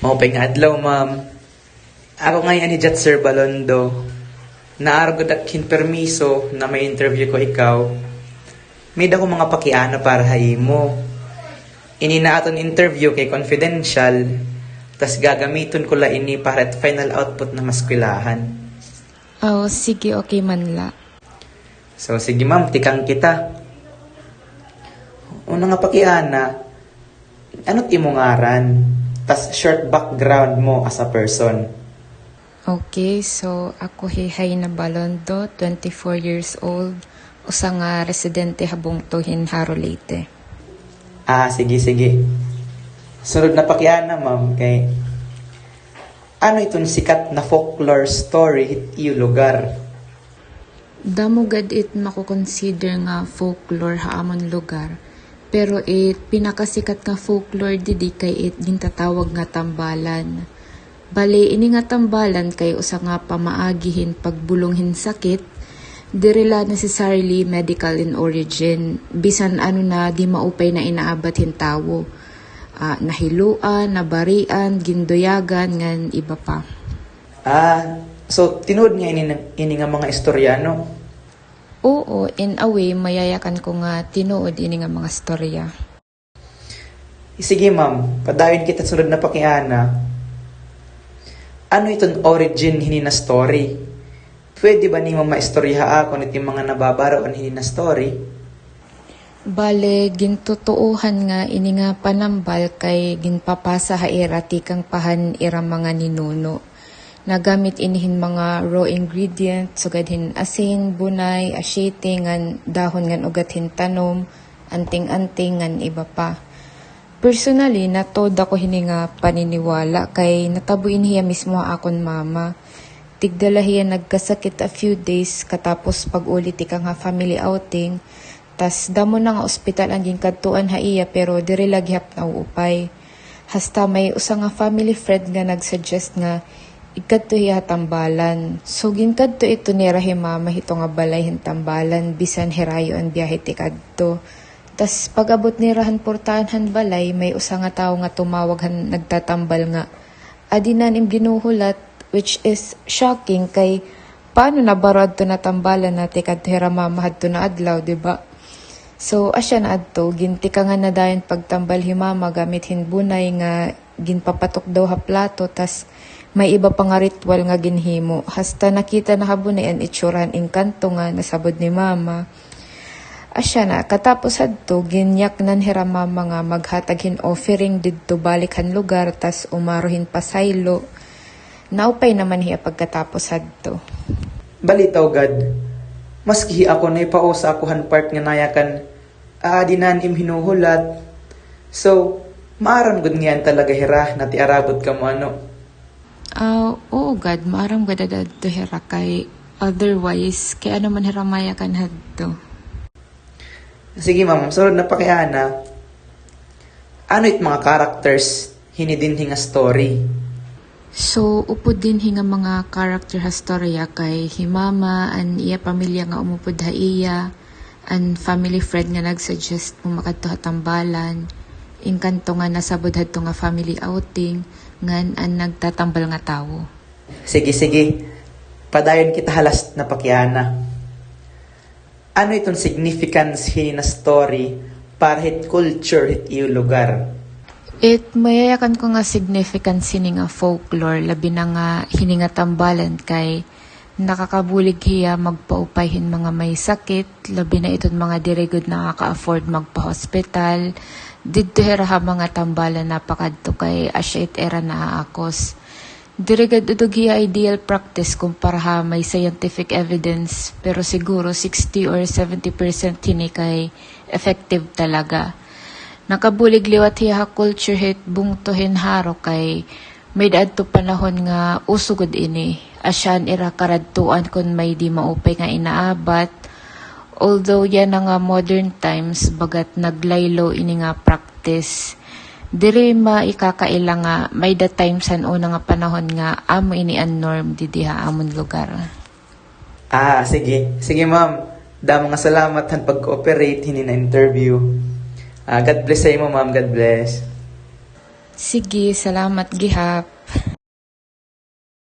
Maupay nga adlaw, ma'am. Ako ngayon ni Sir Balondo. Naaragod at permiso na may interview ko ikaw. May dako mga pakiana para haymo. Ini na aton interview kay confidential. Tas gagamiton ko la ini para at final output na maskwilahan. Oh, sige, okay man la. So sige ma'am, tikang kita. Una nga pakiana, ano't imong ngaran? Tas short background mo as a person. Okay, so ako Hihay na Balondo, 24 years old, usa nga residente habong tuhin Haro Leyte. Sige. Sunod na pakiana, ma'am, kay ano itong sikat na folklore story hit iyo lugar? Damogad it makukonsider nga folklore haamon lugar, pero it pinakasikat nga folklore didi kay it gintatawag nga tambalan. Bale, ini nga tambalan kay usa nga pamaagihin pagbulonghin sakit, dirila necessarily medical in origin, bisan ano na di maupay na inaabat hintawo. Nahiluan, nabarian, gindoyagan, ngan iba pa. So tinuod nga ini nga mga istoryano? Oo, in a way, mayayakan ko nga tinuod ini nga mga storya. Sige ma'am, padayon kita sunod na pakiana. Ano itong origin hini na story? Pwede ba ni mo maistoryaha ako nito yung mga nababaro ang hini na story? Bale, gintutuuhan nga ini nga panambal kay ginpapasa haira tikang pahan ira mga ninuno. Nagamit inihin mga raw ingredients, sugadhin asin, bunay, asyete, ngan dahon ngan ugathin tanom, anting-anting ngan iba pa. Personally, natod ako hininga paniniwala kay natabuin hiya mismo akon mama. Tigdala hiya nagkasakit a few days katapos pag-ulit ikang nga family outing. Tas damo na nga ospital ang ginkadtuan ha iya pero diri laghap na uupay. Hasta may usa nga family friend nga nagsuggest nga ikadto hiya tambalan. So ginkadto ito ni mama hito nga balay hin tambalan bisan hirayo ang biyahe ti kadto. Tas pag-abot ni rahan portahan balay may usa nga tawo nga tumawag han nagtatambal nga adinan im ginuhulat, which is shocking kay paano nabarad to na tambalan na ti kadto mama hadto na adlaw, diba? So, asya na adto, ginti ka nga na dayon pagtambal himama gamit hinbunay nga ginpapatok daw ha plato, tas may iba pa nga ritual nga ginhimo. Hasta nakita na habunay ang itsuran inkanto nga nasabod ni mama. Asya na, katapos adto, ginyak nan mama nga maghatag hin offering didto balik han lugar, tas umaruhin pasaylo. Naupay naman hiya pagkatapos adto. Balitaw gad, maski ako na ipausa ako han part nga nayakan dinan im hinuhulat. So, maaram gud ngayon talaga hira na ti arabot ka mo ano? Oo gad, maaram gad adto hira kay otherwise, kay ano man hiramaya kan hadto. Sige ma'am, sunod na pakiana. Ano it mga characters hinidin hinga story? So, upod din hinga mga character ha storya kay himama an iya pamilya nga umupod ha iya, an family friend nga nagsuggest mo makadto ha tambalan, inkanto nga nasabod hadto nga family outing, ngan an nagtatambal nga tawo. Sige. Padayon kita halas na pakiana. Ano itong significance hini na story para hit culture hit iyo lugar? It mayayakan ko nga significance hini nga folklore labi na nga hini nga tambalan kay nakakabulig hiya magpaupayhin mga may sakit, labi na iton mga dirigod na ka-afford magpa-hospital. Didto hira ha mga tambalan napakadto kay asya it era na akos. Dirigad udog hiya ideal practice kumpara ha may scientific evidence, pero siguro 60 or 70% hini kay effective talaga. Nakabulig liwat hiya culture hit bungtohin haro kay may daadto panahon nga usugod ini. Asyan ira karadtuan kun may di maupay nga inaabat. Although yan nga modern times bagat naglaylo ini nga practice. Diri maikakaila nga may the times san una nga panahon nga amo ini ang norm didiha amon lugar. Sige. Sige ma'am. Damo nga salamat han pag-cooperate hini na interview. God bless sa imo ma'am. God bless. Sige, salamat gihap.